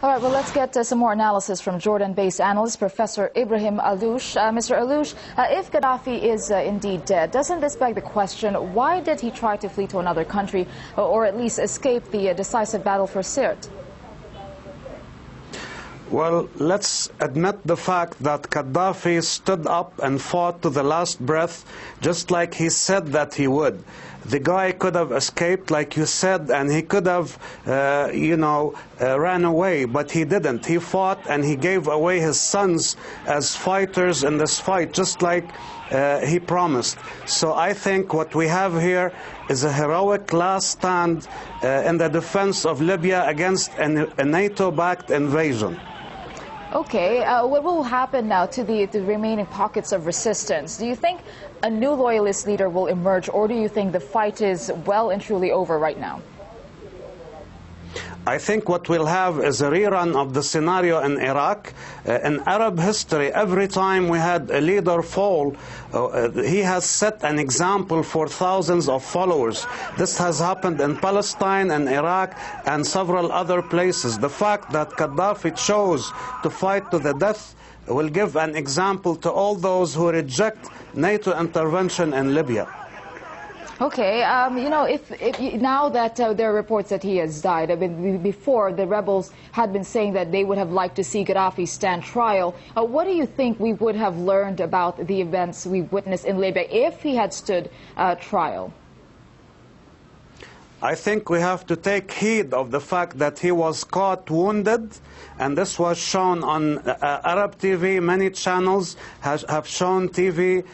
All right, well, let's get some more analysis from Jordan-based analyst Professor Ibrahim Alloush. Mr. Alloush, if Gaddafi is indeed dead, doesn't this beg the question, why did he try to flee to another country or at least escape the decisive battle for Sirte? Well, let's admit the fact that Gaddafi stood up and fought to the last breath, just like he said that he would. The guy could have escaped, like you said, and he could have, ran away, but he didn't. He fought and he gave away his sons as fighters in this fight, just like he promised. So I think what we have here is a heroic last stand in the defense of Libya against a NATO-backed invasion. Okay, what will happen now to the remaining pockets of resistance? Do you think a new loyalist leader will emerge, or do you think the fight is well and truly over right now? I think what we'll have is a rerun of the scenario in Iraq. In Arab history, every time we had a leader fall, he has set an example for thousands of followers. This has happened in Palestine and Iraq and several other places. The fact that Gaddafi chose to fight to the death will give an example to all those who reject NATO intervention in Libya. Okay, now that there are reports that he has died, before the rebels had been saying that they would have liked to see Gaddafi stand trial. What do you think we would have learned about the events we witnessed in Libya if he had stood trial? I think we have to take heed of the fact that he was caught wounded, and this was shown on Arab TV. Many channels have shown TV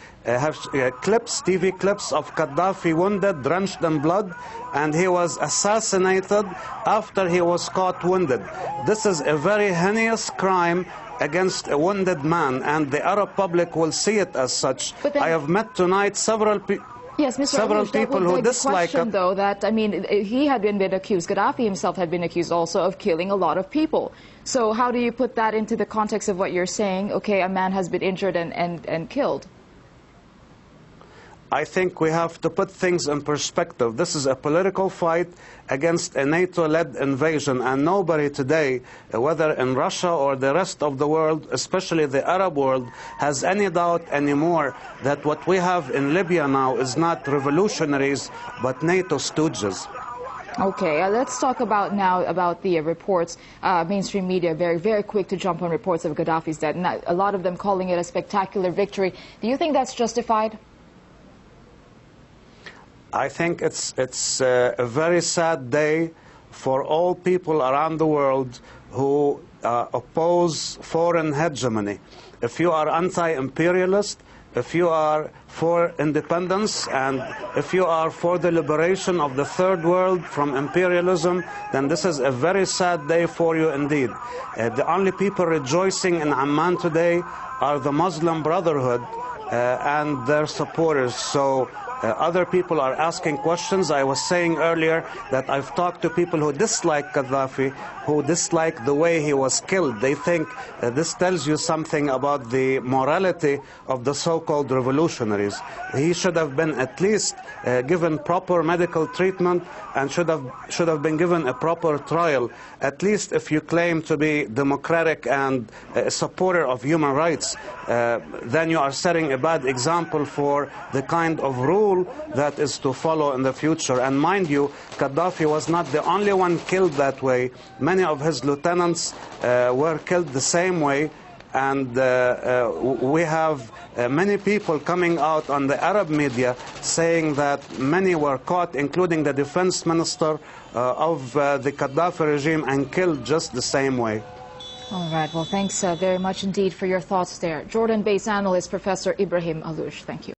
clips of Gaddafi wounded, drenched in blood, and he was assassinated after he was caught wounded. This is a very heinous crime against a wounded man, and the Arab public will see it as such. I have met tonight several people. Yes, Mr. Several people who dislike it. Though that, he had been accused, Gaddafi himself had been accused also of killing a lot of people. So how do you put that into the context of what you're saying? Okay, a man has been injured and killed. I think we have to put things in perspective. This is a political fight against a NATO-led invasion, and nobody today, whether in Russia or the rest of the world, especially the Arab world, has any doubt anymore that what we have in Libya now is not revolutionaries, but NATO stooges. Okay, let's talk about the reports. Mainstream media very, very quick to jump on reports of Gaddafi's death, and a lot of them calling it a spectacular victory. Do you think that's justified? I think it's a very sad day for all people around the world who oppose foreign hegemony. If you are anti-imperialist, if you are for independence, and if you are for the liberation of the third world from imperialism, then this is a very sad day for you indeed. The only people rejoicing in Amman today are the Muslim Brotherhood and their supporters. So other people are asking questions. I was saying earlier that I've talked to people who dislike Gaddafi, who dislike the way he was killed. They think this tells you something about the morality of the so-called revolutionaries. He should have been at least given proper medical treatment and should have been given a proper trial. At least if you claim to be democratic and a supporter of human rights, then you are setting a bad example for the kind of rule that is to follow in the future. And mind you, Gaddafi was not the only one killed that way. Many of his lieutenants were killed the same way. And we have many people coming out on the Arab media saying that many were caught, including the defense minister of the Gaddafi regime, and killed just the same way. All right. Well, thanks very much indeed for your thoughts there. Jordan-based analyst Professor Ibrahim Alloush. Thank you.